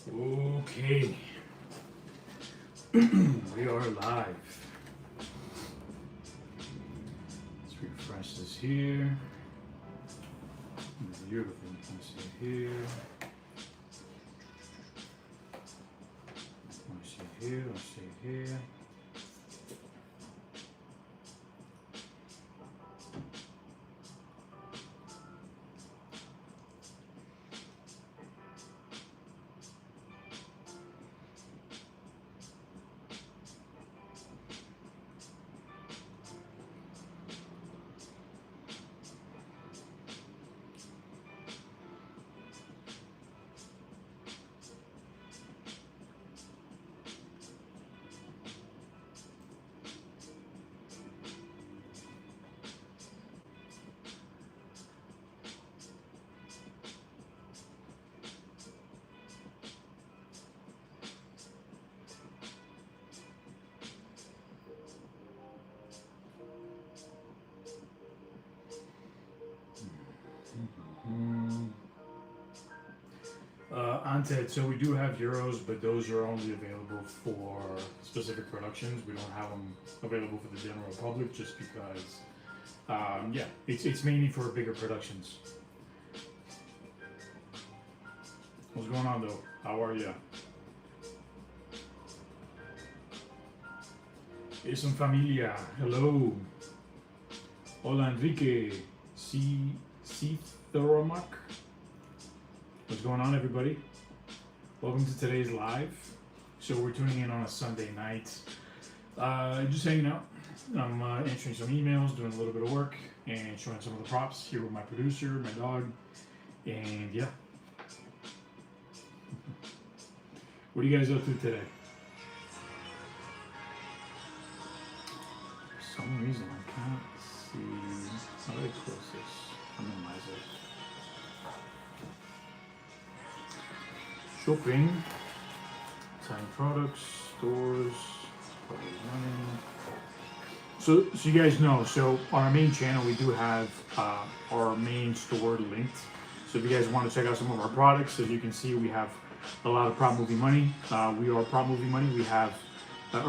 Okay, we are live. Let's refresh this here. Beautiful. Let's see here. Let's see here. Let's see here. Anted, so we do have euros, but those are only available for specific productions. We don't have them available for the general public just because, yeah, it's mainly for bigger productions. What's going on though? How are ya? Es un familia. Hello. Hola Enrique. C. Thoromac. What's going on, everybody? Welcome to today's live. So we're tuning in on a Sunday night. Just hanging out. I'm answering some emails, doing a little bit of work, and showing some of the props here with my producer, my dog, and yeah. What are you guys up to today? For some reason I can't see. How do I close this? Minimize it. Shopping, time products, stores, probably money. So you guys know, so on our main channel, we do have our main store linked. So if you guys want to check out some of our products, as you can see, we have a lot of Prop Movie Money. We are Prop Movie Money. We have,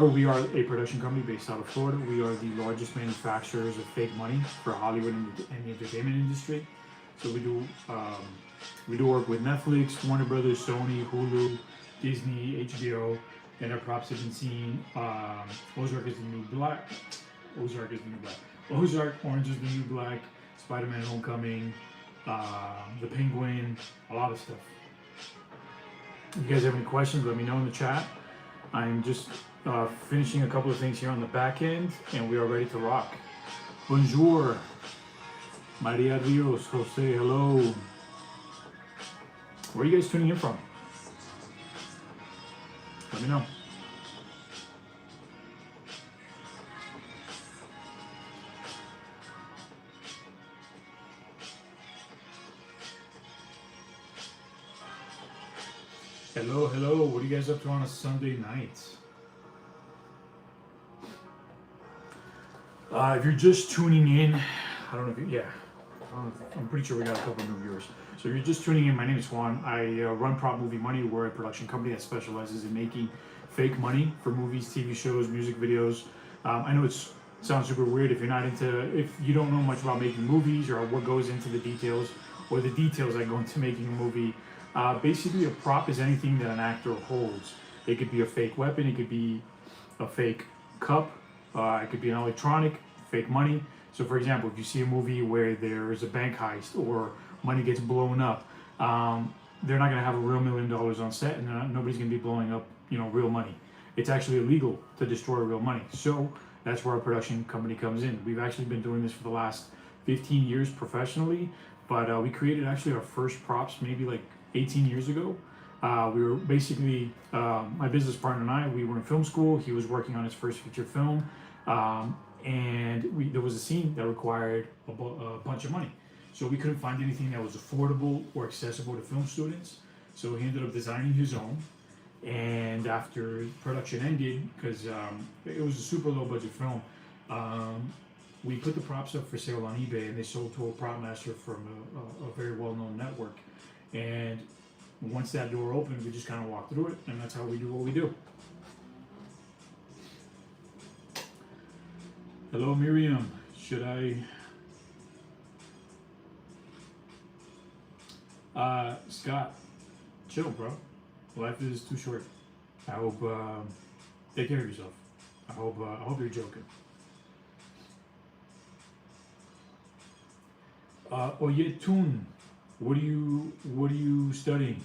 we are a production company based out of Florida. We are the largest manufacturers of fake money for Hollywood and the entertainment industry. So we do work with Netflix, Warner Brothers, Sony, Hulu, Disney, HBO, and our props have been seen. Ozark is the new black. Ozark, Orange is the New Black, Spider-Man Homecoming, The Penguin, a lot of stuff. If you guys have any questions, let me know in the chat. I'm just finishing a couple of things here on the back end, and we are ready to rock. Bonjour, Maria Rios, Jose, hello. Where are you guys tuning in from? Let me know. Hello. What are you guys up to on a Sunday night? If you're just tuning in, I don't know if you, yeah. I'm pretty sure we got a couple of new viewers. So if you're just tuning in, my name is Juan. I run Prop Movie Money. We're a production company that specializes in making fake money for movies, TV shows, music videos. I know it sounds super weird if you don't know much about making movies or what goes into the details or the details that go into making a movie. Basically, a prop is anything that an actor holds. It could be a fake weapon. It could be a fake cup. It could be an electronic, fake money. So for example, if you see a movie where there's a bank heist or money gets blown up, they're not going to have a real $1 million on set, and nobody's going to be blowing up, real money. It's actually illegal to destroy real money. So that's where our production company comes in. We've actually been doing this for the last 15 years professionally, but we created actually our first props maybe like 18 years ago. We were basically, my business partner and I, we were in film school. He was working on his first feature film. And there was a scene that required a bunch of money. So we couldn't find anything that was affordable or accessible to film students. So he ended up designing his own. And after production ended, because it was a super low budget film, we put the props up for sale on eBay, and they sold to a prop master from a very well known network. And once that door opens, we just kind of walk through it, and that's how we do what we do. Hello, Miriam. Should I? Scott, chill, bro. Life is too short. I hope take care of yourself. I hope you're joking. Oyetun, what are you studying?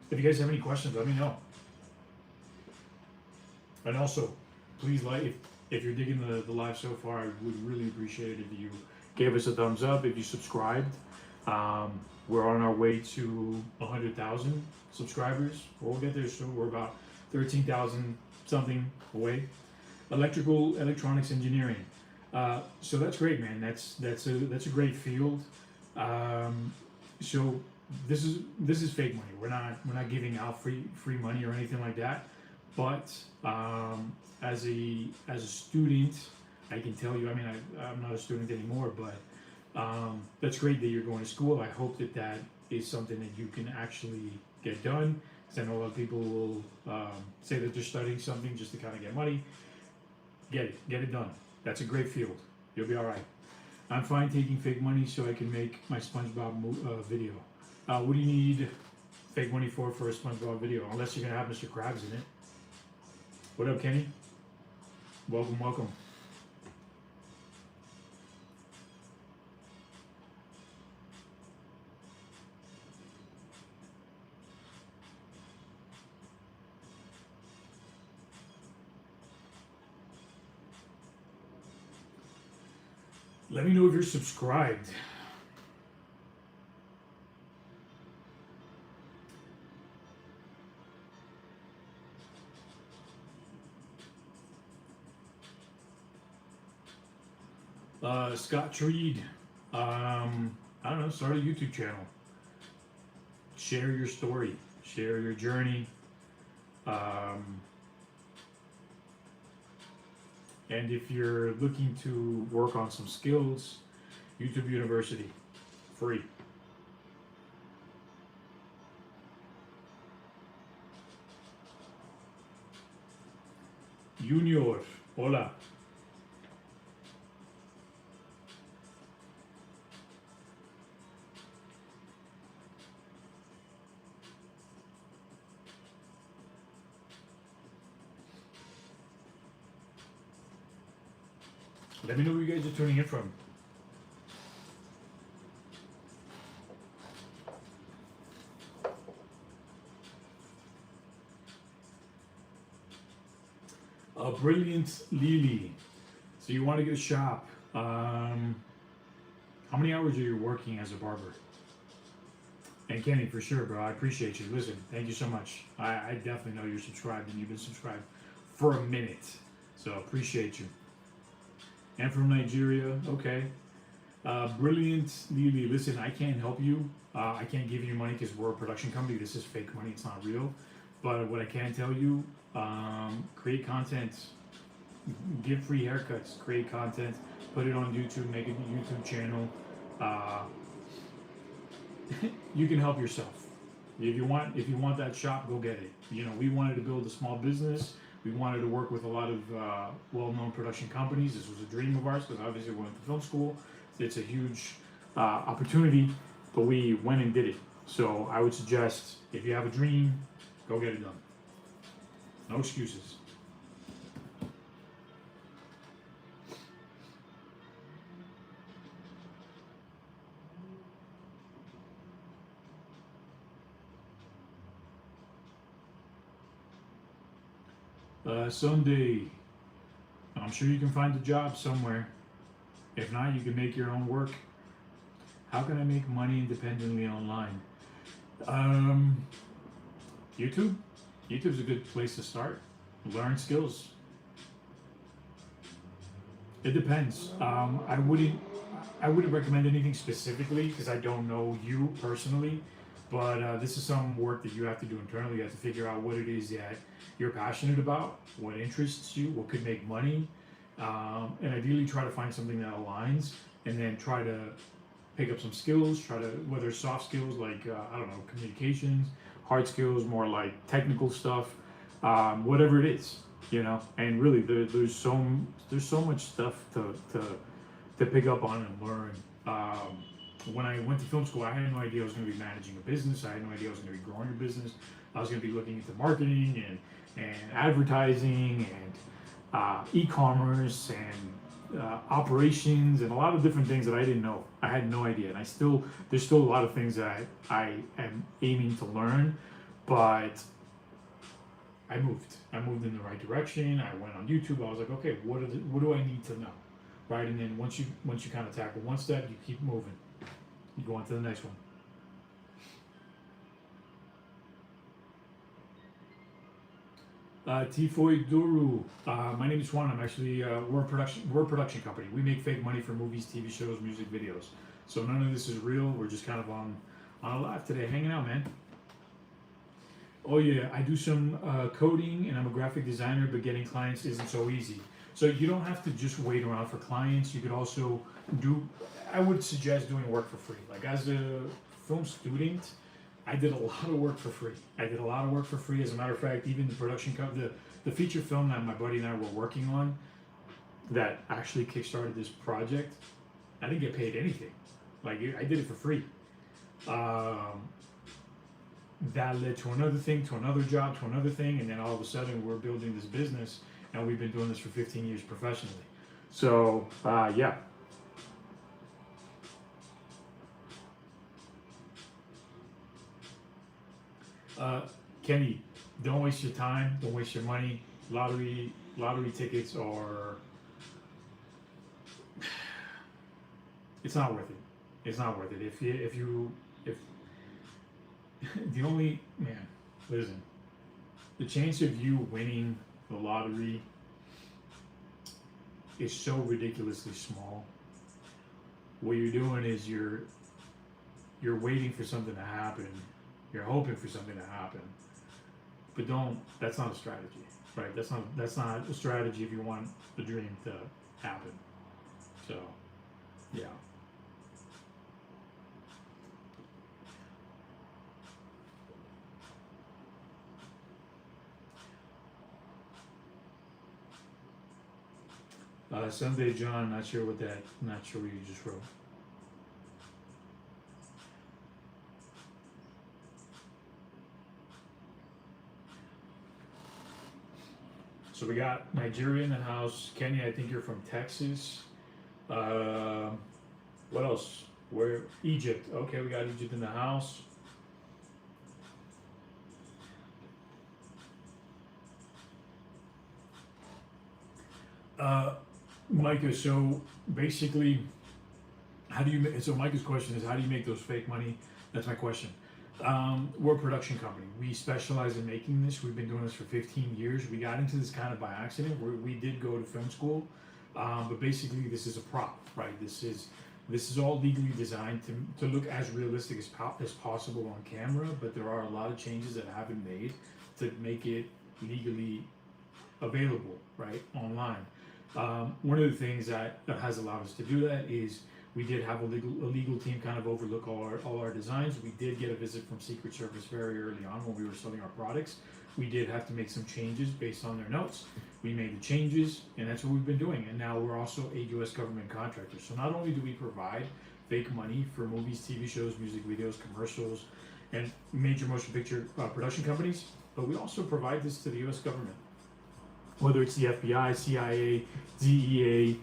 If you guys have any questions, let me know. And also, please like if you're digging the live so far, I would really appreciate it if you gave us a thumbs up, if you subscribed. We're on our way to 100,000 subscribers. We'll get there soon. We're about 13,000 something away. Electronics engineering. So that's great, man. That's a great field. So this is fake money. We're not giving out free money or anything like that. But as a student, I can tell you. I mean, I'm not a student anymore, but that's great that you're going to school. I hope that is something that you can actually get done. Because I know a lot of people will say that they're studying something just to kind of get money. Get it done. That's a great field. You'll be all right. I'm fine taking fake money so I can make my SpongeBob video. What do you need fake money for a SpongeBob video? Unless you're gonna have Mr. Krabs in it. What up, Kenny? Welcome. Let me know if you're subscribed. Scott Treed, I don't know, start a YouTube channel. Share your story, share your journey. And if you're looking to work on some skills, YouTube University, free. Junior, hola. Let me know where you guys are tuning in from. Brilliant Lily. So you want to get a shop. How many hours are you working as a barber? And Kenny, for sure, bro. I appreciate you. Listen, thank you so much. I definitely know you're subscribed and you've been subscribed for a minute. So appreciate you. And from Nigeria, okay. Brilliant Lily, listen, I can't help you. I can't give you money because we're a production company. This is fake money, it's not real. But what I can tell you, create content, give free haircuts, create content, put it on YouTube, make a YouTube channel. You can help yourself. If you want that shop, go get it. You know, we wanted to build a small business. We wanted to work with a lot of well-known production companies. This was a dream of ours because obviously we went to film school. It's a huge opportunity, but we went and did it. So I would suggest if you have a dream, go get it done. No excuses. Sunday, I'm sure you can find a job somewhere. If not, you can make your own work. How can I make money independently online? YouTube. YouTube's a good place to start. Learn skills. It depends. I wouldn't recommend anything specifically because I don't know you personally. But this is some work that you have to do internally. You have to figure out what it is that you're passionate about, what interests you, what could make money, and ideally try to find something that aligns, and then try to pick up some skills, try to, whether it's soft skills like, I don't know, communications, hard skills, more like technical stuff, whatever it is, you know. And really, there's so much stuff to pick up on and learn. When I went to film school, I had no idea I was going to be managing a business. I had no idea I was going to be growing a business. I was going to be looking into marketing and advertising and e-commerce and operations and a lot of different things that I didn't know. I had no idea, and there's still a lot of things that I am aiming to learn, but I moved. I moved in the right direction. I went on YouTube. I was like, okay, what do I need to know, right? And then once you kind of tackle one step, you keep moving. You go on to the next one. Tifoy Duru. My name is Juan. I'm actually we're a production company. We make fake money for movies, TV shows, music videos. So none of this is real. We're just kind of on a live today, hanging out, man. Oh yeah, I do some coding and I'm a graphic designer, but getting clients isn't so easy. So you don't have to just wait around for clients. You could also I would suggest doing work for free. Like as a film student, I did a lot of work for free. As a matter of fact, even the production the feature film that my buddy and I were working on that actually kickstarted this project, I didn't get paid anything. Like I did it for free. That led to another thing, to another job, to another thing, and then all of a sudden we're building this business, and we've been doing this for 15 years professionally. So yeah. Kenny, don't waste your time, don't waste your money. Lottery tickets are, it's not worth it. It's not worth it. If the only, man, listen, the chance of you winning the lottery is so ridiculously small. What you're doing is you're waiting for something to happen. You're hoping for something to happen, but that's not a strategy, right? That's not a strategy if you want the dream to happen. So, yeah. Someday, John, not sure what you just wrote. So we got Nigeria in the house. Kenya, I think you're from Texas. What else? Where? Egypt. Okay, we got Egypt in the house. Micah, so basically, so Micah's question is, how do you make those fake money? That's my question. We're a production company. We specialize in making this. We've been doing this for 15 years. We got into this kind of by accident. We did go to film school, but basically this is a prop, right? This is all legally designed to look as realistic as possible on camera, but there are a lot of changes that have been made to make it legally available, right, online. One of the things that has allowed us to do that is we did have a legal team kind of overlook all our designs. We did get a visit from Secret Service very early on when we were selling our products. We did have to make some changes based on their notes. We made the changes, and that's what we've been doing. And now we're also a U.S. government contractor. So not only do we provide fake money for movies, TV shows, music videos, commercials, and major motion picture production companies, but we also provide this to the U.S. government. Whether it's the FBI, CIA, DEA,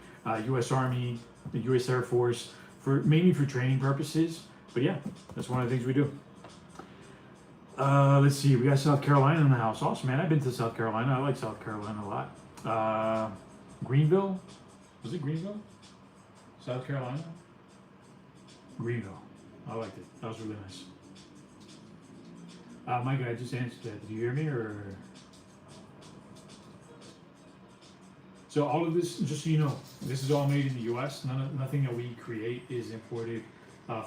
U.S. Army, the U.S. Air Force, mainly for training purposes. But yeah, that's one of the things we do. Let's see, we got South Carolina in the house. Awesome, man. I've been to South Carolina. I like South Carolina a lot. Greenville? Was it Greenville? South Carolina? Greenville. I liked it. That was really nice. Mike, I just answered that. Did you hear me or? So all of this, just so you know, this is all made in the U.S. Nothing that we create is imported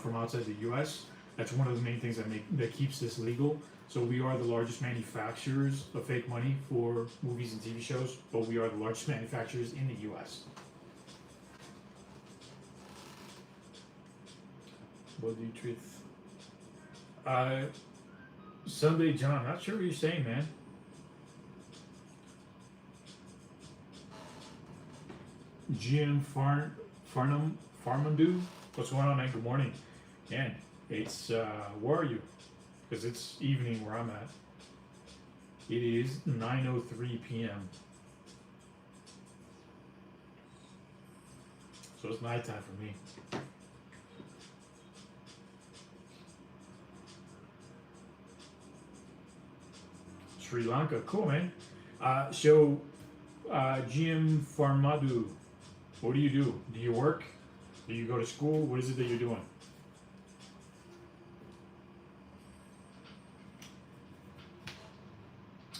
from outside the U.S. That's one of the main things that keeps this legal. So we are the largest manufacturers of fake money for movies and TV shows, but we are the largest manufacturers in the U.S. What do you truth? Uh, Sunday John. Not sure what you're saying, man. GM Farmandu. What's going on, man? Good morning. Man, it's where are you? Because it's evening where I'm at. It is 9:03 p.m. So it's nighttime for me. Sri Lanka, cool, man. GM Farmadu, what do you do? Do you work? Do you go to school? What is it that you're doing?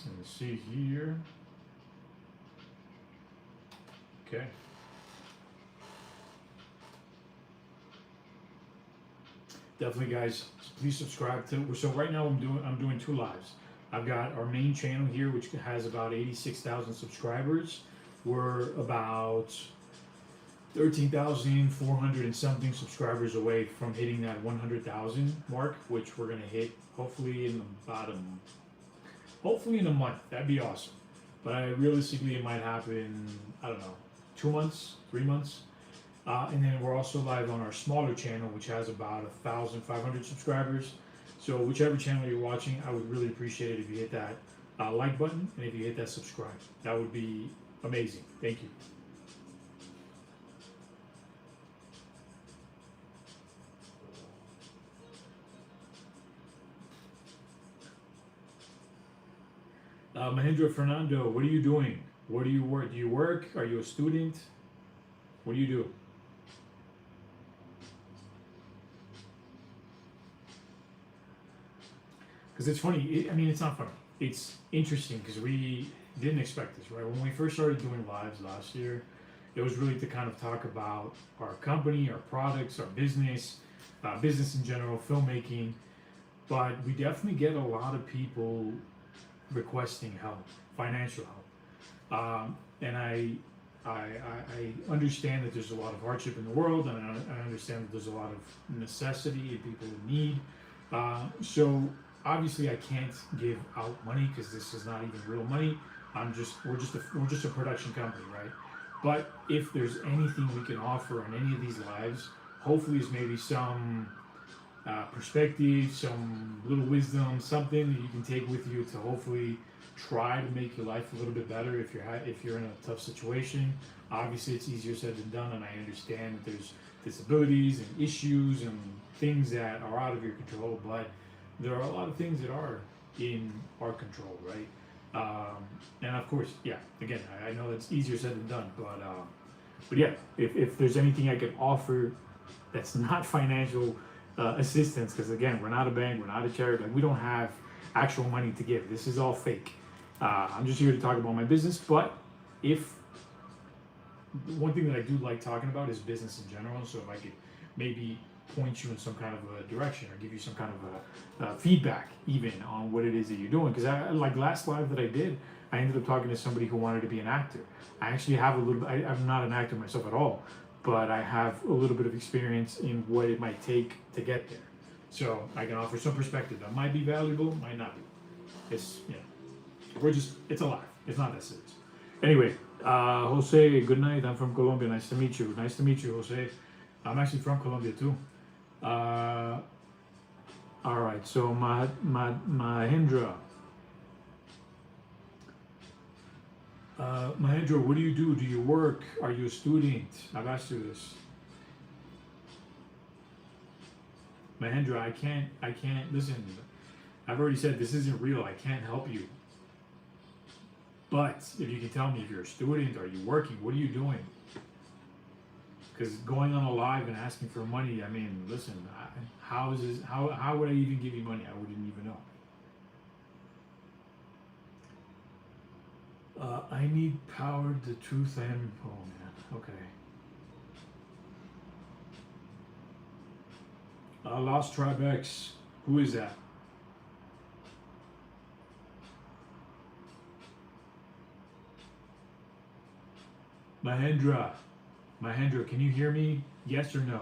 Let me see here. Okay. Definitely, guys. Please subscribe to. So right now I'm doing two lives. I've got our main channel here, which has about 86,000 subscribers. We're about 13,400 and something subscribers away from hitting that 100,000 mark, which we're gonna hit hopefully in hopefully in a month. That'd be awesome. But realistically, it might happen. I don't know, 2 months, 3 months. And then we're also live on our smaller channel, which has about 1,500 subscribers. So whichever channel you're watching, I would really appreciate it if you hit that like button and if you hit that subscribe. That would be amazing. Thank you. Mahendra Fernando, what are you doing? What do you work? Do you work? Are you a student? What do you do? Because it's funny. I mean, it's not funny. It's interesting because we didn't expect this, right? When we first started doing lives last year, it was really to kind of talk about our company, our products, our business, business in general, filmmaking. But we definitely get a lot of people requesting help, financial help. And I understand that there's a lot of hardship in the world, and I understand that there's a lot of necessity and people in need. So obviously, I can't give out money because this is not even real money. We're just a production company, right? But if there's anything we can offer on any of these lives, hopefully, is maybe some perspective, some little wisdom, something that you can take with you to hopefully try to make your life a little bit better if you're in a tough situation. Obviously, it's easier said than done, and I understand that there's disabilities and issues and things that are out of your control, but there are a lot of things that are in our control, right? And of course, yeah, again, I know that's easier said than done, but yeah, if there's anything I can offer that's not financial assistance, because again, we're not a bank, we're not a charity, like we don't have actual money to give. This is all fake. I'm just here to talk about my business, but if one thing that I do like talking about is business in general, so if I could maybe point you in some kind of a direction or give you some kind of a feedback even on what it is that you're doing, because like last live that I did, I ended up talking to somebody who wanted to be an actor. I actually have a little I'm not an actor myself at all, but I have a little bit of experience in what it might take to get there. So I can offer some perspective that might be valuable, might not be. It's, it's a live. It's not that serious. Anyway, Jose, good night. I'm from Colombia. Nice to meet you. Nice to meet you, Jose. I'm actually from Colombia too. All right, so Mahendra. Mahendra, what do you do? Do you work? Are you a student? I've asked you this. Mahendra, I can't, listen, I've already said this isn't real. I can't help you. But if you can tell me if you're a student, are you working? What are you doing? Because going on a live and asking for money, I mean, listen, how would I even give you money? I wouldn't even know. I need power, the truth, and oh man, okay. Lost Tribe X, who is that? Mahendra, can you hear me? Yes or no?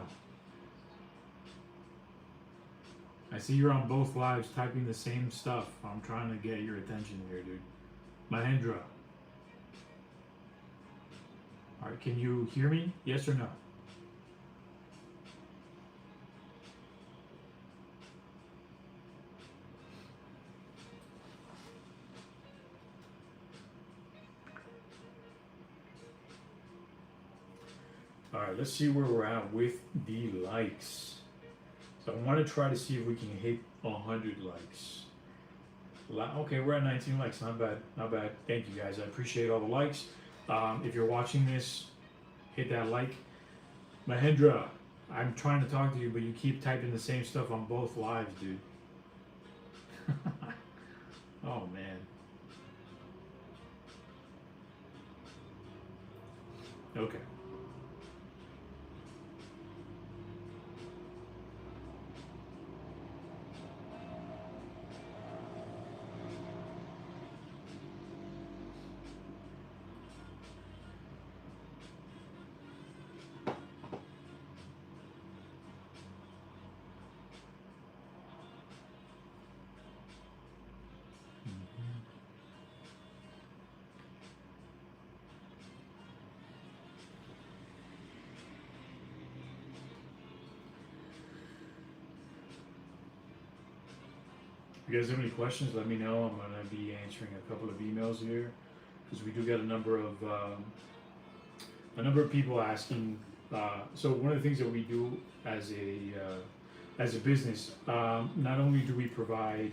I see you're on both lives typing the same stuff. I'm trying to get your attention here, dude. Mahendra. Alright, can you hear me? Yes or no? Alright, let's see where we're at with the likes. So I want to try to see if we can hit 100 likes. Okay, we're at 19 likes. Not bad. Not bad. Thank you guys. I appreciate all the likes. If you're watching this, hit that like. Mahendra, I'm trying to talk to you, but you keep typing the same stuff on both lives, dude. Oh, man. Okay. If you guys have any questions, let me know. I'm going to be answering a couple of emails here because we do get a number of people asking. So one of the things that we do as a business, not only do we provide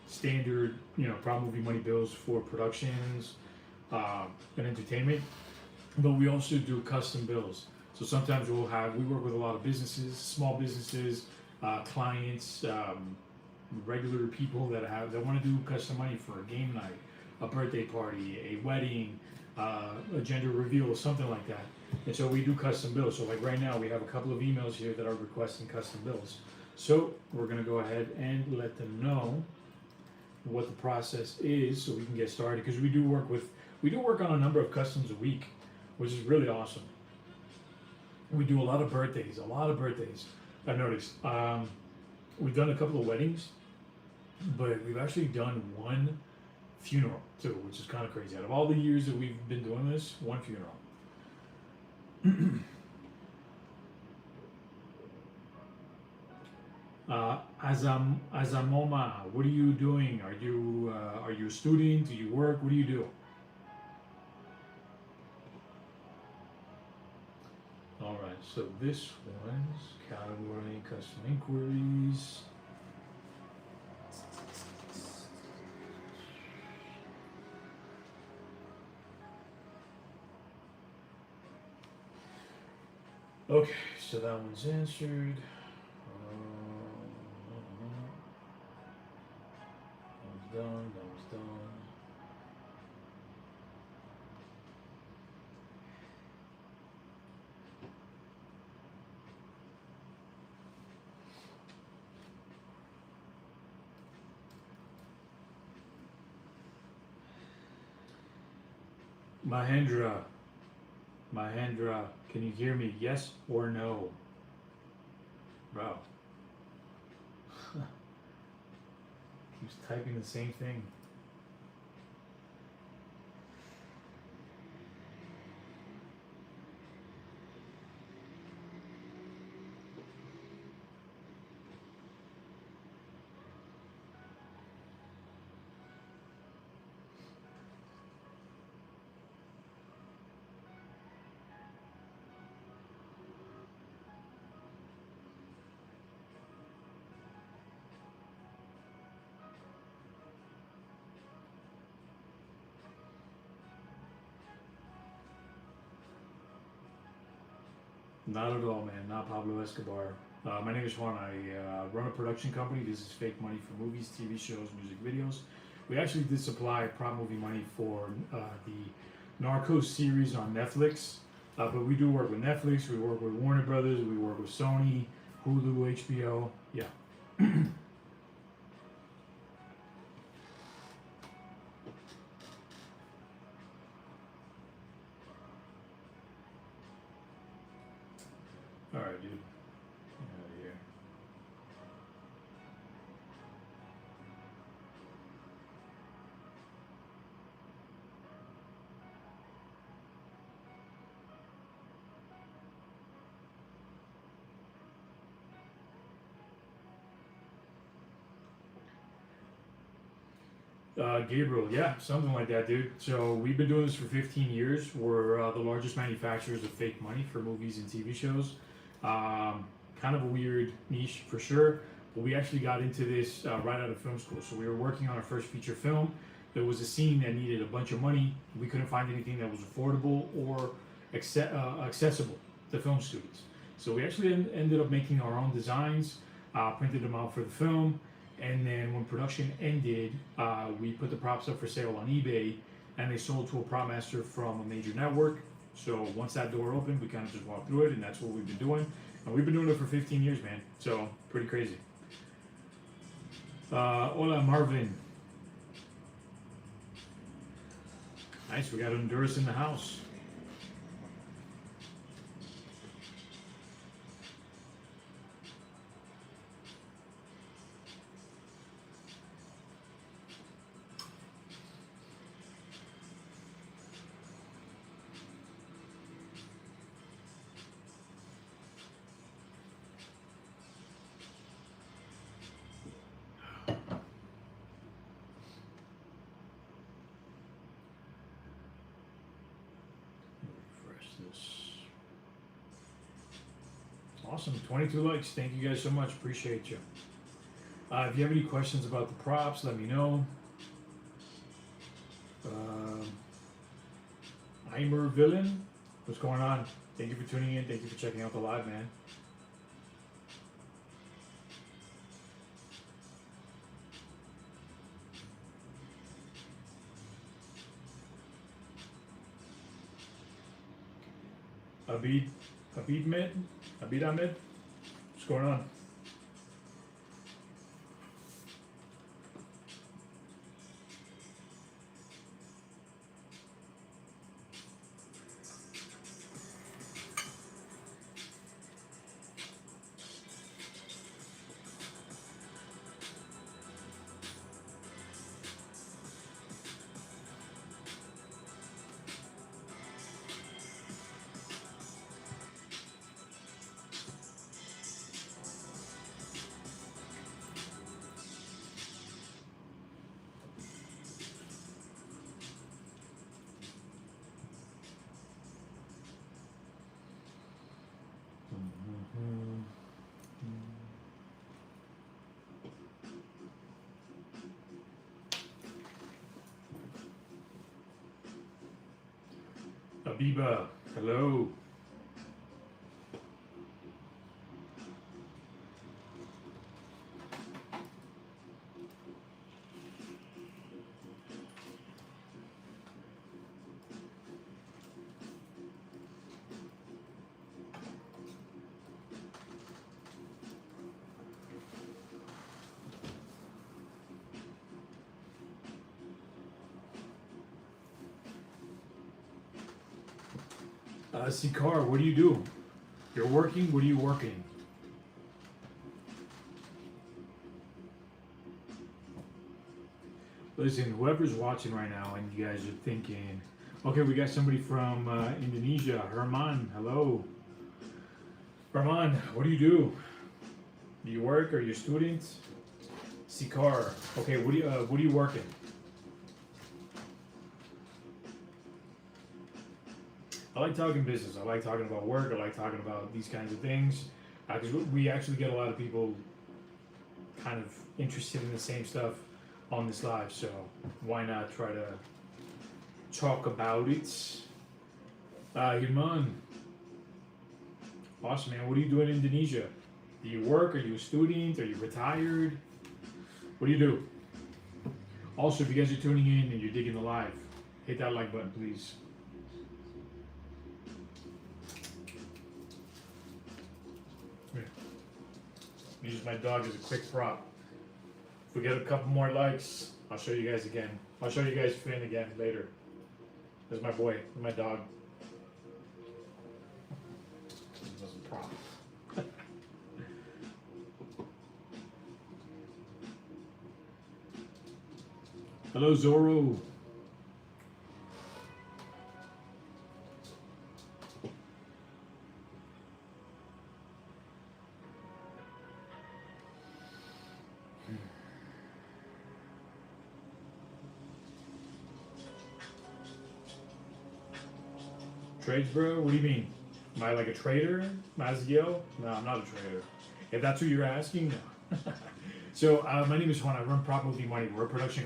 standard, prop movie money bills for productions and entertainment, but we also do custom bills. So sometimes we work with a lot of businesses, small businesses, clients, regular people that want to do custom money for a game night, a birthday party, a wedding, a gender reveal, something like that. And so we do custom bills. So like right now we have a couple of emails here that are requesting custom bills. So we're gonna go ahead and let them know what the process is so we can get started, because we do work on a number of customs a week, which is really awesome. We do a lot of birthdays, I've noticed. We've done a couple of weddings, but we've actually done one funeral too, which is kind of crazy. Out of all the years that we've been doing this, one funeral. Azamoma, what are you doing? Are you a student? Do you work? What do you do? All right, so this one's category custom inquiries. Okay, so that one's answered. That was done. Mahendra, can you hear me? Yes or no? Bro. Keeps typing the same thing. Not at all, man. Not Pablo Escobar. My name is Juan. I run a production company. This is Fake Money for movies, TV shows, music videos. We actually did supply prop movie money for the Narcos series on Netflix. But we do work with Netflix. We work with Warner Brothers. We work with Sony, Hulu, HBO. Yeah. All right, dude. Get out of here. Gabriel, yeah, something like that, dude. So we've been doing this for 15 years. We're the largest manufacturers of fake money for movies and TV shows. Um, Kind of a weird niche for sure, but we actually got into this right out of film school. So we were working on our first feature film. There was a scene that needed a bunch of money. We couldn't find anything that was affordable or accessible to film students. So we actually ended up making our own designs, printed them out for the film, and then when production ended, we put the props up for sale on eBay, and they sold to a prop master from a major network. So once that door opened, we kind of just walked through it, and that's what we've been doing. And we've been doing it for 15 years, man. So pretty crazy. Hola, Marvin. Nice, we got Honduras in the house. Refresh this. Awesome, 22 likes. Thank you guys so much. Appreciate you. If you have any questions about the props, let me know. Eimer Villain, what's going on? Thank you for tuning in. Thank you for checking out the live, man. Abid, Abid Ahmed, what's going on? Abiba, hello. Sikar, what do you do? You're working? What are you working? Listen, whoever's watching right now and you guys are thinking, okay, we got somebody from Indonesia. Herman, hello. Herman, what do you do? Do you work? Are you a student? Sikar, okay, what are you working? I like talking business. I like talking about work. I like talking about these kinds of things because we actually get a lot of people kind of interested in the same stuff on this live. So why not try to talk about it? Hirman, awesome, man. What do you do in Indonesia? Do you work? Are you a student? Are you retired? What do you do? Also, if you guys are tuning in and you're digging the live, hit that like button, please. Use my dog as a quick prop. If we get a couple more likes, I'll show you guys again. I'll show you guys Finn again later. There's my boy, my dog. This is a prop. Hello, Zoro. Trades, bro? What do you mean? Am I like a trader, Maziel? No, I'm not a trader. If that's what you're asking, no. So my name is Juan. I run Prop Movie Money. We're a production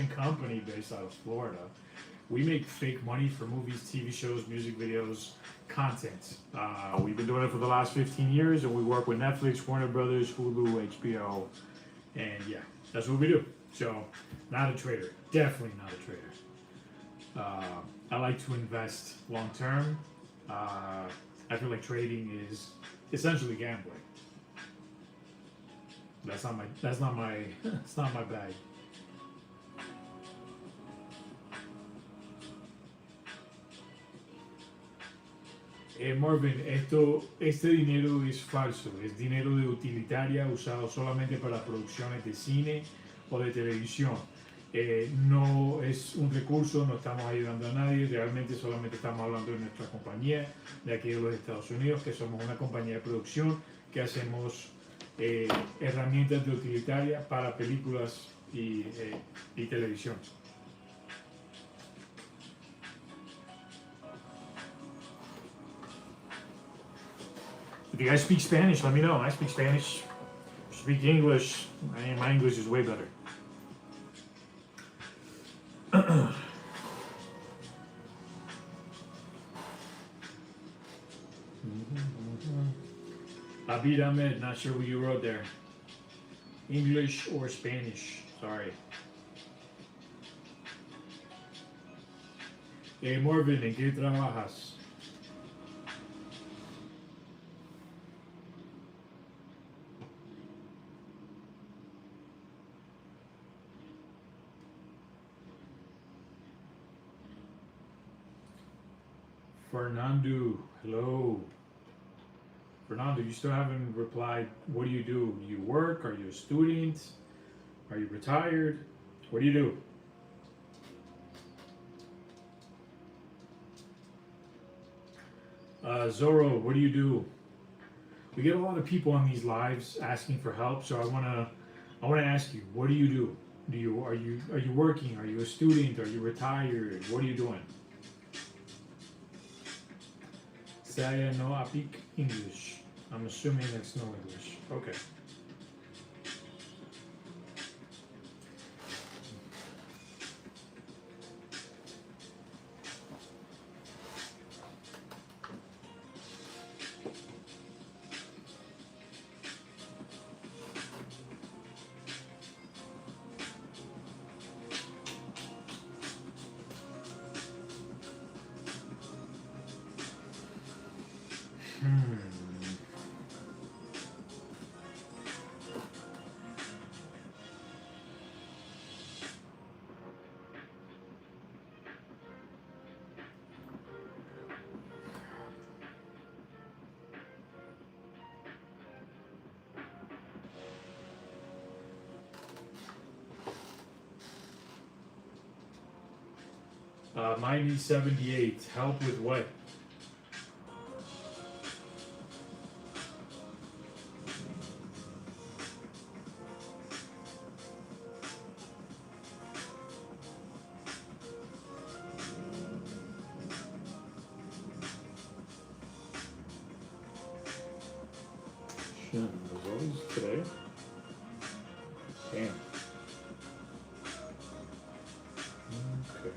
company based out of Florida. We make fake money for movies, TV shows, music videos, content. We've been doing it for the last 15 years, and we work with Netflix, Warner Brothers, Hulu, HBO, and yeah, that's what we do. So, not a trader. Definitely not a trader. I like to invest long term. I feel like trading is essentially gambling. That's not my it's not my bag. Marvin, este dinero es falso, es dinero de utilitaria usado solamente para producciones de cine o de televisión. No es un recurso, no estamos ayudando a nadie, realmente solamente estamos hablando de nuestra compañía de aquí de los Estados Unidos, que somos una compañía de producción que hacemos herramientas de utilitaria para películas y televisión. If you guys speak Spanish, let me know. I speak Spanish. If you speak English, my English is way better. Abid Ahmed, not sure what you wrote there. English or Spanish, sorry. Marvin, ¿en qué trabajas? Fernando, hello. Fernando, you still haven't replied. What do? Do you work? Are you a student? Are you retired? What do you do? Zorro, what do you do? We get a lot of people on these lives asking for help, so I wanna ask you, what do you do? Are you working? Are you a student? Are you retired? What are you doing? Saya no apik English. I'm assuming that's no English. Okay. Mine is 78. Help with what? Shit, those today? Damn. Okay.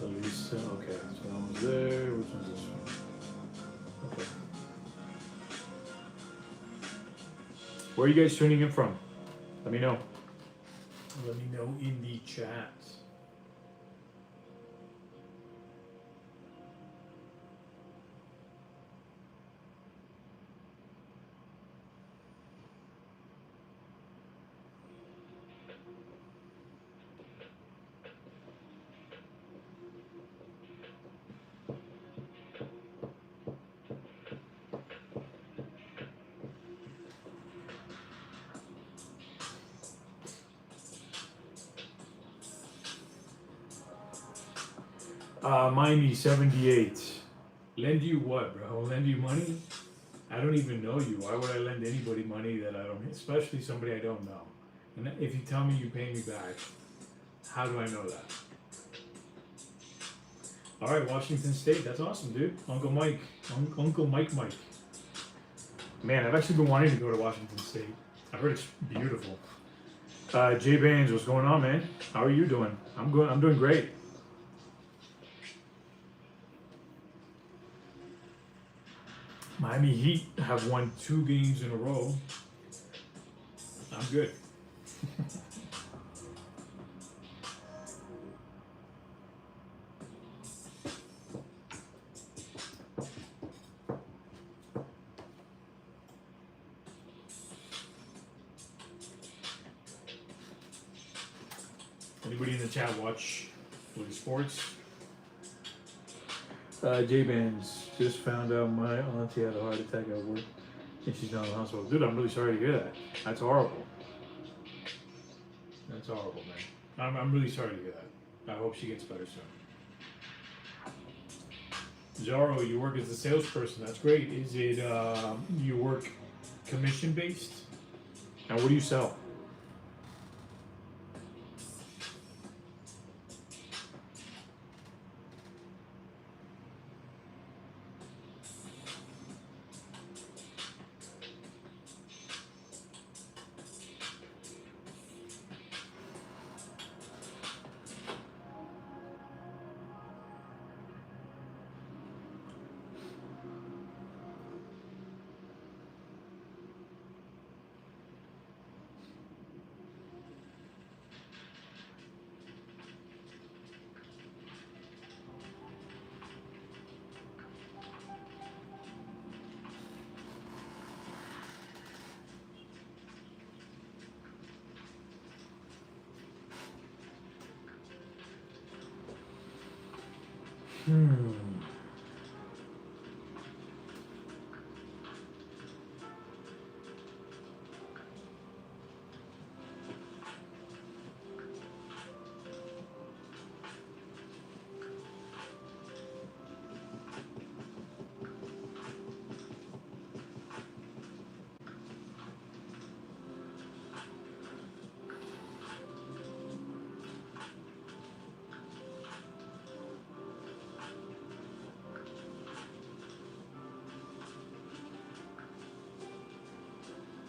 Lisa, okay, so that one's there. Which one's this one? Okay. Where are you guys tuning in from? Let me know. Let me know in the chat. Mine is 78. Lend you what, bro? Lend you money? I don't even know you. Why would I lend anybody money that I don't, especially somebody I don't know? And if you tell me you pay me back, how do I know that? All right, Washington State. That's awesome, dude. Uncle Mike. Uncle Mike. Man, I've actually been wanting to go to Washington State. I heard it's beautiful. Jay Baines, what's going on, man? How are you doing? I'm good. I'm doing great. Miami Heat have won 2 games in a row. I'm good. Anybody in the chat watch Blue Sports? J-Bands just found out my auntie had a heart attack at work and she's not in the hospital. Dude, I'm really sorry to hear that. That's horrible. That's horrible, man. I'm really sorry to hear that. I hope she gets better soon. Zorro, you work as a salesperson. That's great. Is it, you work commission based? And what do you sell?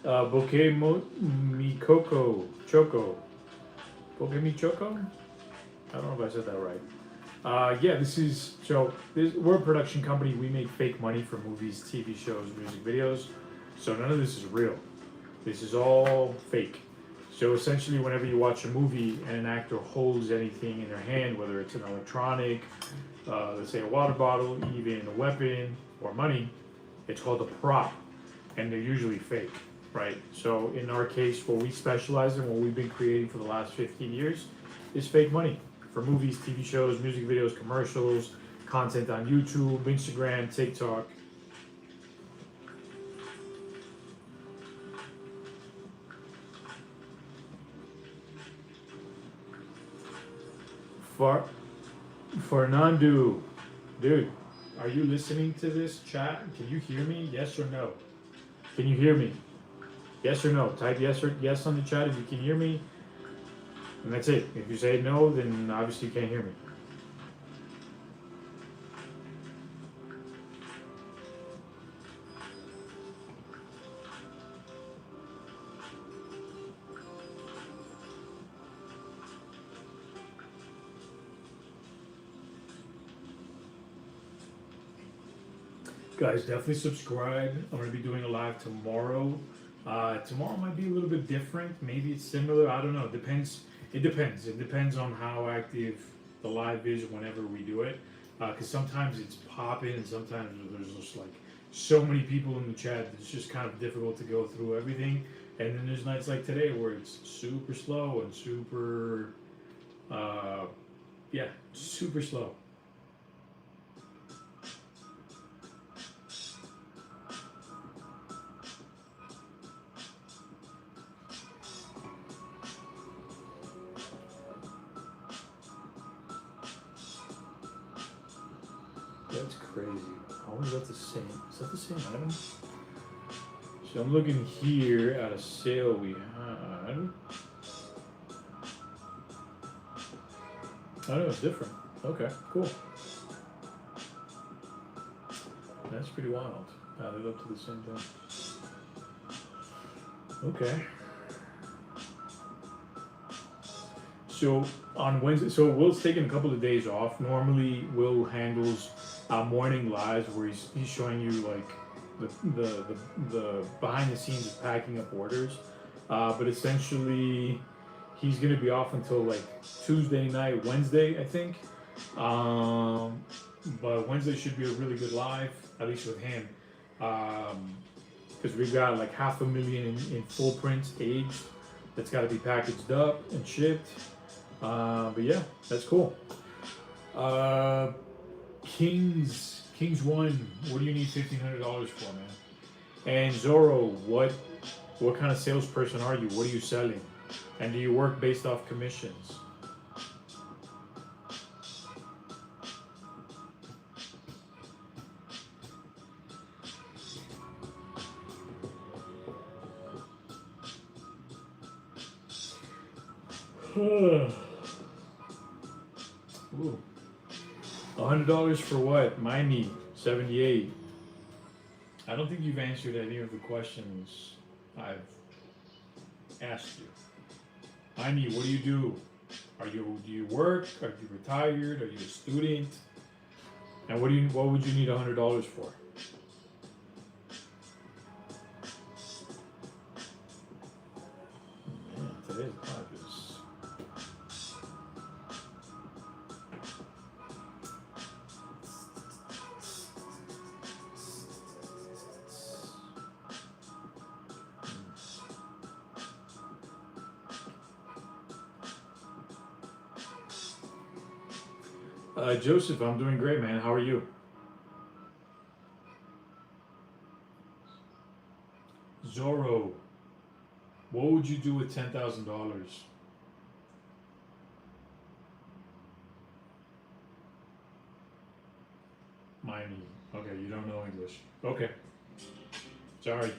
Bouquet Mikoko Choco. Bouquet Michoko? I don't know if I said that right. Yeah, we're a production company. We make fake money for movies, TV shows, music videos. So none of this is real. This is all fake. So essentially, whenever you watch a movie and an actor holds anything in their hand, whether it's an electronic, let's say a water bottle, even a weapon or money, it's called a prop, and they're usually fake, right? So in our case, what we specialize in, what we've been creating for the last 15 years, is fake money for movies, TV shows, music videos, commercials, content on YouTube, Instagram, TikTok. Fernando, dude, are you listening to this chat? Can you hear me? Yes or no? Can you hear me? Yes or no? Type yes on the chat if you can hear me. And that's it. If you say no, then obviously you can't hear me. Guys, definitely subscribe. I'm going to be doing a live tomorrow. Tomorrow might be a little bit different. Maybe it's similar. I don't know. It depends. It depends on how active the live is whenever we do it. Because sometimes it's popping and sometimes there's just like so many people in the chat that it's just kind of difficult to go through everything. And then there's nights like today where it's super slow and super, super slow. That's crazy. I wonder if that's the same. Is that the same item? So I'm looking here at a sale we had. Oh, no, it's different. Okay, cool. That's pretty wild. Added up to the same thing. Okay. So on Wednesday, so Will's taking a couple of days off. Normally, Will handles morning lives where he's showing you like the behind the scenes of packing up orders. But essentially, he's gonna be off until like Tuesday night, Wednesday, I think. But Wednesday should be a really good live, at least with him, because we've got like 500,000 in full prints aged that's got to be packaged up and shipped. But yeah, that's cool. Kings One, what do you need $1,500 for, man? And Zorro, what kind of salesperson are you? What are you selling? And do you work based off commissions? Ooh. $100 for what? Miami, 78. I don't think you've answered any of the questions I've asked you. Miami, what do you do? Do you work? Are you retired? Are you a student? And what would you need $100 for? Man, today's live is. Joseph, I'm doing great, man. How are you? Zorro, what would you do with $10,000? Miami. Okay, you don't know English. Okay. Sorry.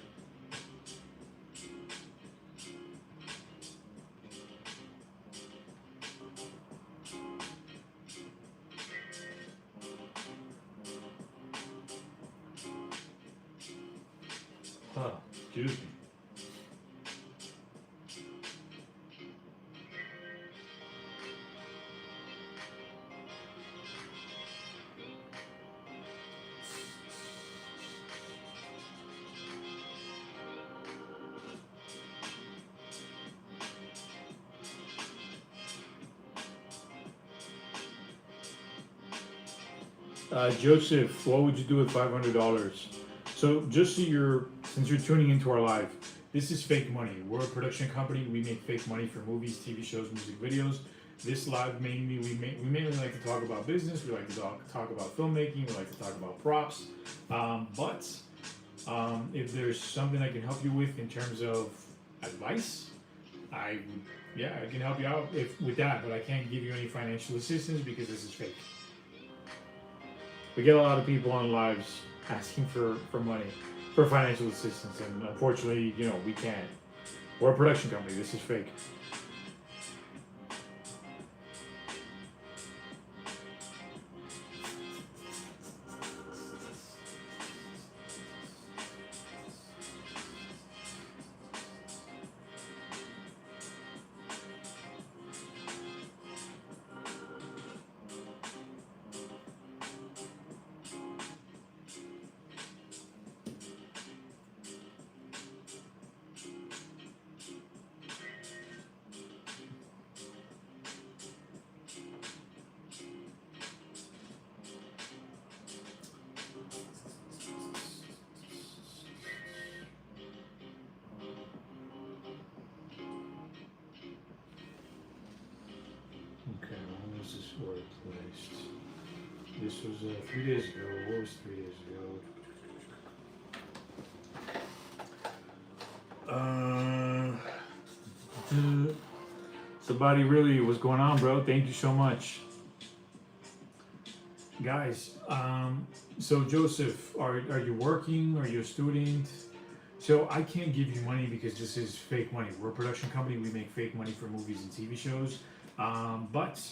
Excuse me. Joseph, what would you do with $500? So just so since you're tuning into our live, this is Fake Money. We're a production company. We make fake money for movies, TV shows, music videos. This live mainly, we mainly like to talk about business. We like to talk about filmmaking. We like to talk about props. But if there's something I can help you with in terms of advice, I can help you out with that. But I can't give you any financial assistance because this is fake. We get a lot of people on lives asking for money, for financial assistance, and unfortunately, we can't. We're a production company. This is fake. Okay, when was this order placed? This was 3 days ago. What was 3 days ago? Somebody really, what's going on, bro? Thank you so much. Guys, so Joseph, are you working? Are you a student? So I can't give you money because this is fake money. We're a production company. We make fake money for movies and TV shows. But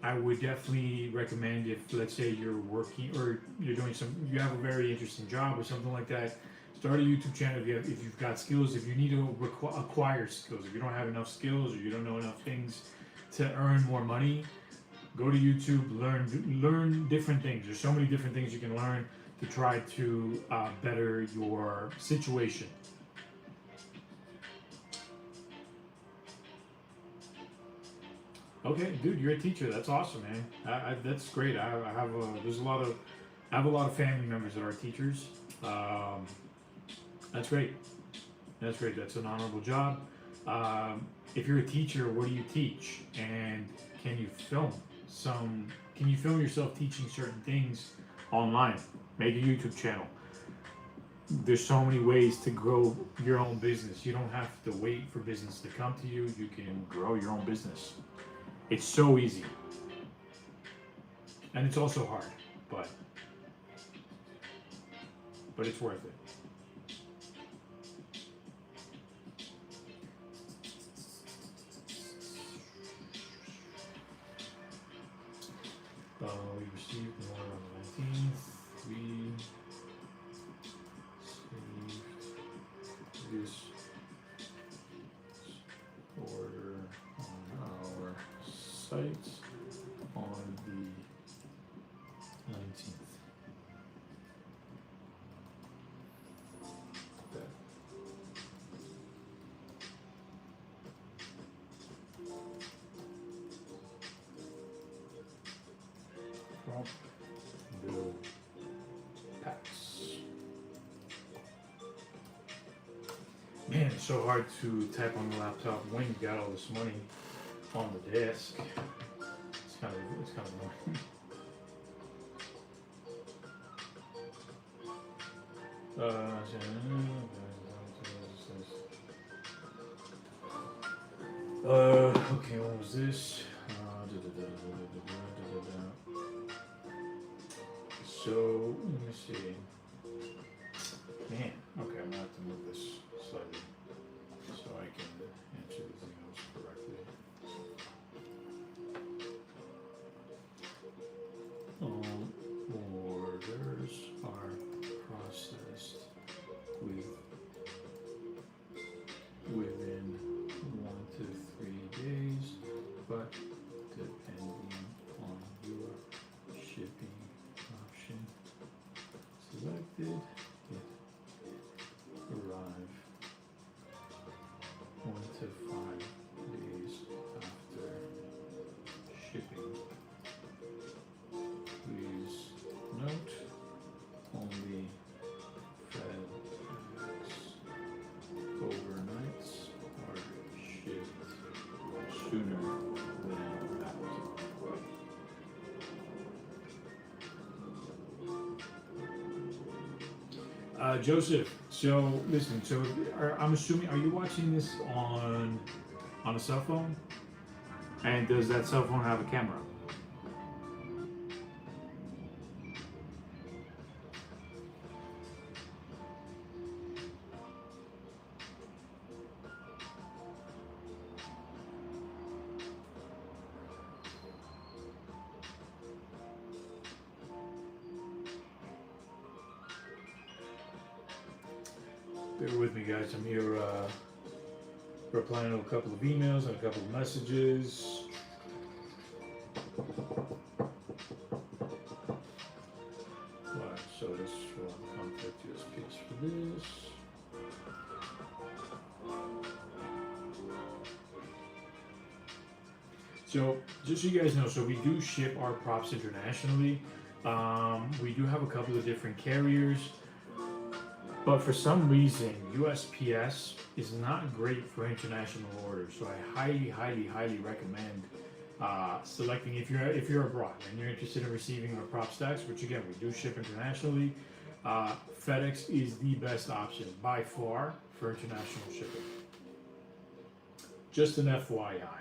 I would definitely recommend if, let's say, you're working or you're doing you have a very interesting job or something like that. Start a YouTube channel if you've got skills. If you need to acquire skills, if you don't have enough skills or you don't know enough things to earn more money, go to YouTube. Learn different things. There's so many different things you can learn to try to better your situation. Okay, dude, you're a teacher. That's awesome, man. That's great. I have I have a lot of family members that are teachers. Um, that's great. That's great. That's an honorable job. If you're a teacher, what do you teach? And can you film some? Can you film yourself teaching certain things online? Make a YouTube channel. There's so many ways to grow your own business. You don't have to wait for business to come to you. You can grow your own business. It's so easy. And it's also hard, but it's worth it. We received an order on the 19th. We received this order on our site on the 19th. Okay. Prompt bill packs. Man, it's so hard to type on the laptop when you got all this money on the desk. It's kind of annoying. Okay, what was this? So, let me see. Man, okay, I'm gonna have to move this slightly so I can answer these emails correctly. All orders are processed within 1 to 3 days, but depending on your shipping option selected, it arrive 1 to 5 days after shipping. Please note, only FedEx overnights are shipped sooner than that. Joseph, so listen, I'm assuming, are you watching this on a cell phone? And does that cell phone have a camera? Bear with me, guys. I'm here replying to a couple of emails and a couple of messages. Alright, so this will contact USPS for this. So, just so you guys know, so we do ship our props internationally. We do have a couple of different carriers. But for some reason, USPS is not great for international orders. So I highly recommend selecting if you're abroad and you're interested in receiving our prop stacks, which again we do ship internationally. FedEx is the best option by far for international shipping. Just an FYI.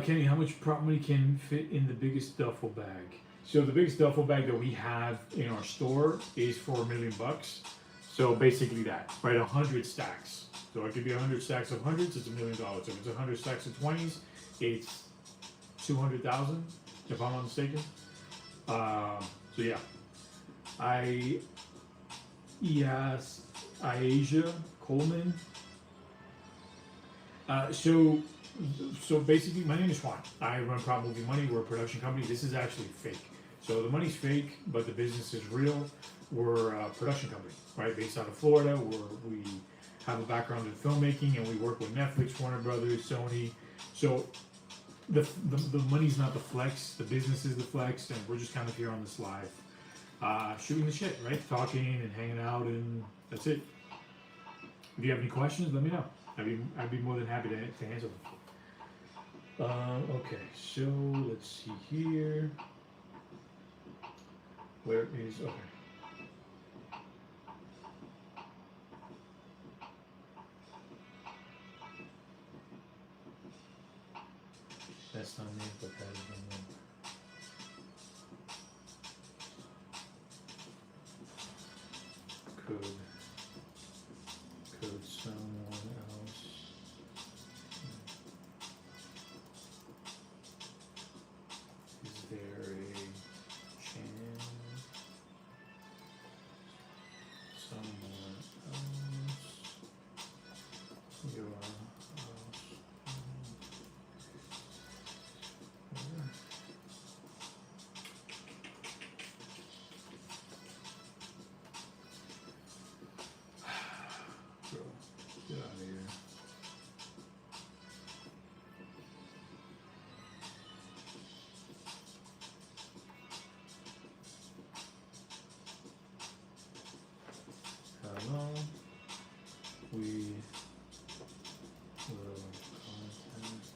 Kenny, how much prop money can fit in the biggest duffel bag? So the biggest duffel bag that we have in our store is for $1 million. So basically that, right? 100 stacks. So it could be 100 stacks of hundreds, it's $1 million. If it's 100 stacks of 20s, it's 200,000, if I'm not mistaken. So yeah, I yes, Iasia Coleman. So basically, my name is Juan. I run Prop Movie Money. We're a production company. This is actually fake. So the money's fake, but the business is real. We're a production company, right? Based out of Florida. We have a background in filmmaking, and we work with Netflix, Warner Brothers, Sony. So the money's not the flex. The business is the flex, and we're just kind of here on this live, shooting the shit, right? Talking and hanging out, and that's it. If you have any questions, let me know. I'd be more than happy to answer them. Okay, so let's see here. Where is okay? That's not me, but that is my name. Could someone else? Is there a chance someone else? Your house. Bro, get out of here. Hello. We will contact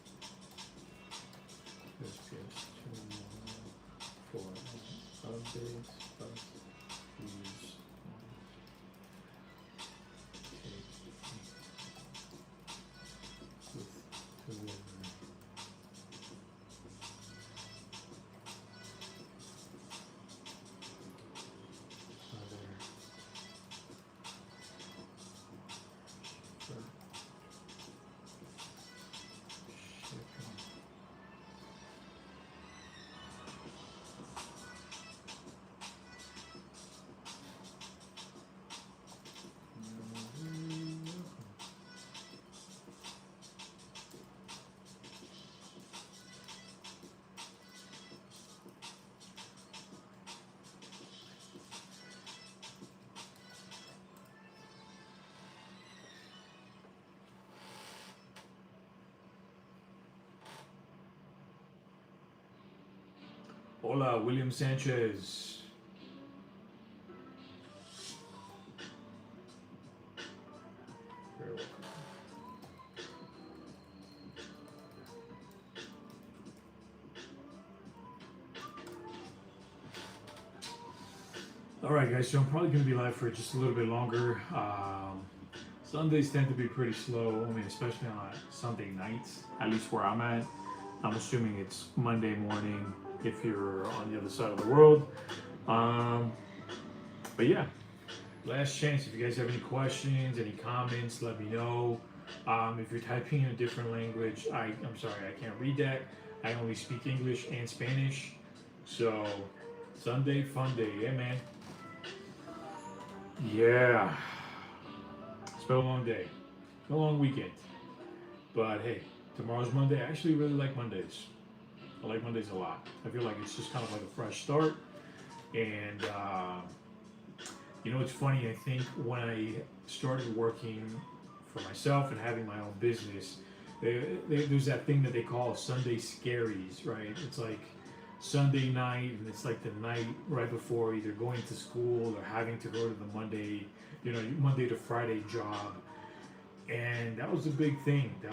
this guest tomorrow for an update, but please take with delivery. Other for shipping. Hola, William Sanchez. Very welcome. All right, guys. So I'm probably going to be live for just a little bit longer. Sundays tend to be pretty slow. I mean, especially on Sunday nights. At least where I'm at. I'm assuming it's Monday morning if you're on the other side of the world. But yeah, last chance. If you guys have any questions, any comments, let me know. If you're typing in a different language, I'm sorry, I can't read that. I only speak English and Spanish. So, Sunday fun day, yeah, man. Yeah, it's been a long day, it's been a long weekend. But hey, tomorrow's Monday. I actually really like Mondays. I like Mondays a lot. I feel like it's just kind of like a fresh start. And it's funny. I think when I started working for myself and having my own business, there's that thing that they call Sunday scaries, right? It's like Sunday night, and it's like the night right before either going to school or having to go to the Monday to Friday job. And that was a big thing. I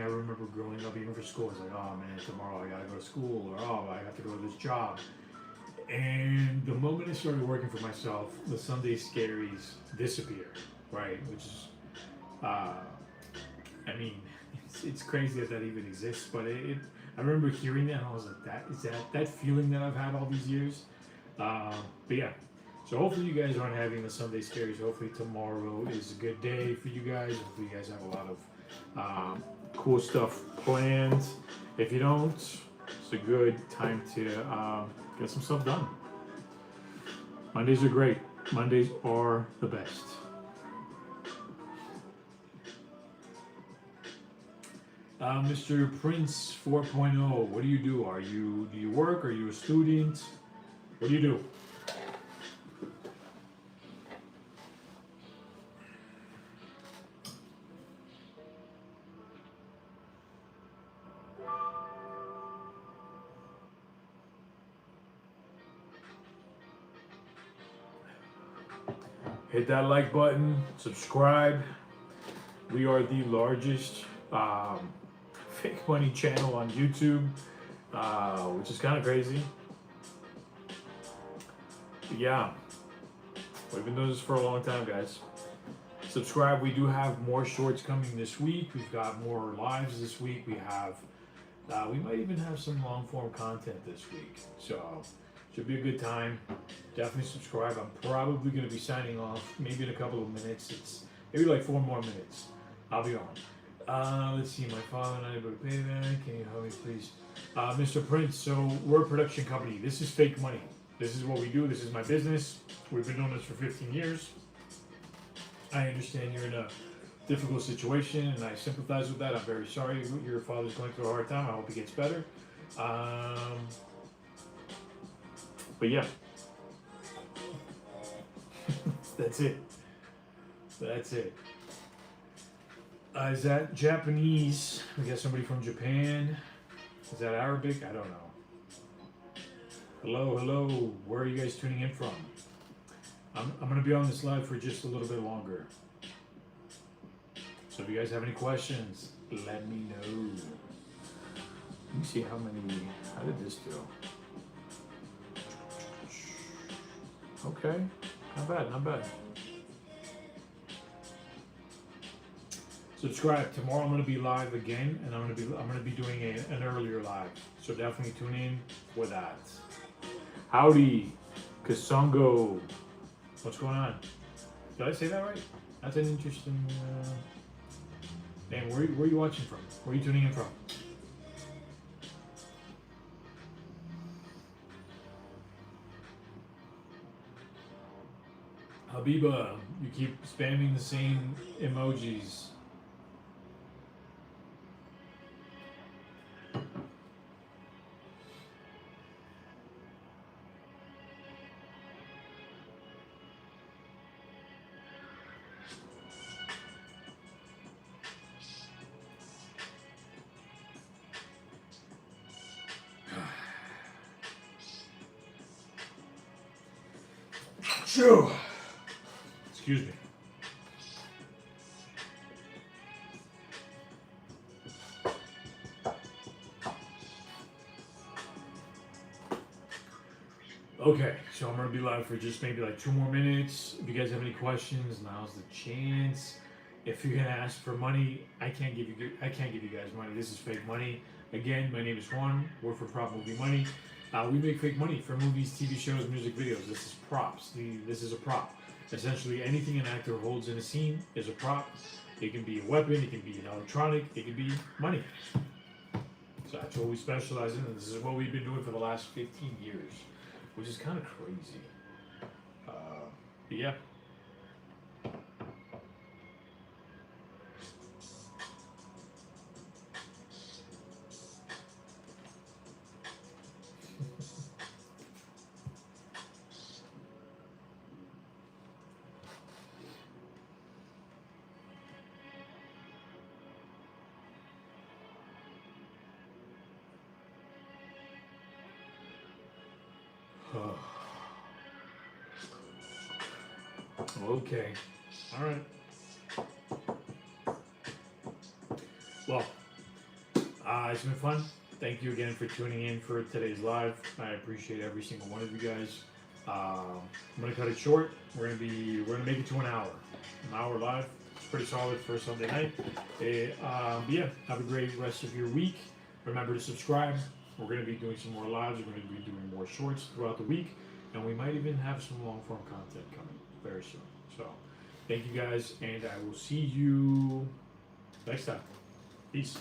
remember growing up, even for school. It's like, oh man, tomorrow I gotta go to school, or oh, I have to go to this job. And the moment I started working for myself, the Sunday scaries disappear, right? Which is, I mean, it's crazy that even exists. But I remember hearing that, and I was like, that feeling that I've had all these years. But yeah, So hopefully you guys aren't having the Sunday scaries. Hopefully tomorrow is a good day for you guys. Hopefully you guys have a lot of cool stuff planned. If you don't, it's a good time to get some stuff done. Mondays are great. Mondays are the best. Mr. Prince 4.0, what do you do? Do you work? Are you a student? What do you do? Hit that like button, subscribe. We are the largest fake money channel on YouTube, which is kind of crazy. But yeah, we've been doing this for a long time, guys. Subscribe. We do have more shorts coming this week. We've got more lives this week. We might even have some long form content this week. So should be a good time. Definitely subscribe. I'm probably going to be signing off maybe in a couple of minutes. It's maybe like 4 more minutes. I'll be on. Let's see. My father and I able to pay that. Can you help me, please? Mr. Prince, so we're a production company. This is fake money. This is what we do. This is my business. We've been doing this for 15 years. I understand you're in a difficult situation, and I sympathize with that. I'm very sorry your father's going through a hard time. I hope he gets better. But yeah, that's it. That's it. Is that Japanese? We got somebody from Japan. Is that Arabic? I don't know. Hello, hello. Where are you guys tuning in from? I'm going to be on this live for just a little bit longer. So if you guys have any questions, let me know. Let me see how did this do? Okay, not bad, not bad. Subscribe. Tomorrow I'm going to be live again, and I'm going to be doing an earlier live. So definitely tune in for that. Howdy, Kasongo. What's going on? Did I say that right? That's an interesting name. Where are you watching from? Where are you tuning in from? Habiba, you keep spamming the same emojis. Shoo. Excuse me. Okay, so I'm gonna be live for just maybe like 2 more minutes. If you guys have any questions, now's the chance. If you're gonna ask for money, I can't give you guys money. This is fake money. Again, my name is Juan. We're for Prop Movie Money. We make fake money for movies, TV shows, music videos. This is props. This is a prop. Essentially, anything an actor holds in a scene is a prop. It can be a weapon, it can be an electronic, it can be money. So that's what we specialize in, and this is what we've been doing for the last 15 years, which is kind of crazy. But yeah. Okay. All right. Well, it's been fun. Thank you again for tuning in for today's live. I appreciate every single one of you guys. I'm gonna cut it short. We're gonna make it to an hour live. It's pretty solid for a Sunday night. But yeah, have a great rest of your week. Remember to subscribe. We're gonna be doing some more lives. We're gonna be doing more shorts throughout the week. and we might even have some long form content coming very soon. So, thank you guys, and I will see you next time. Peace.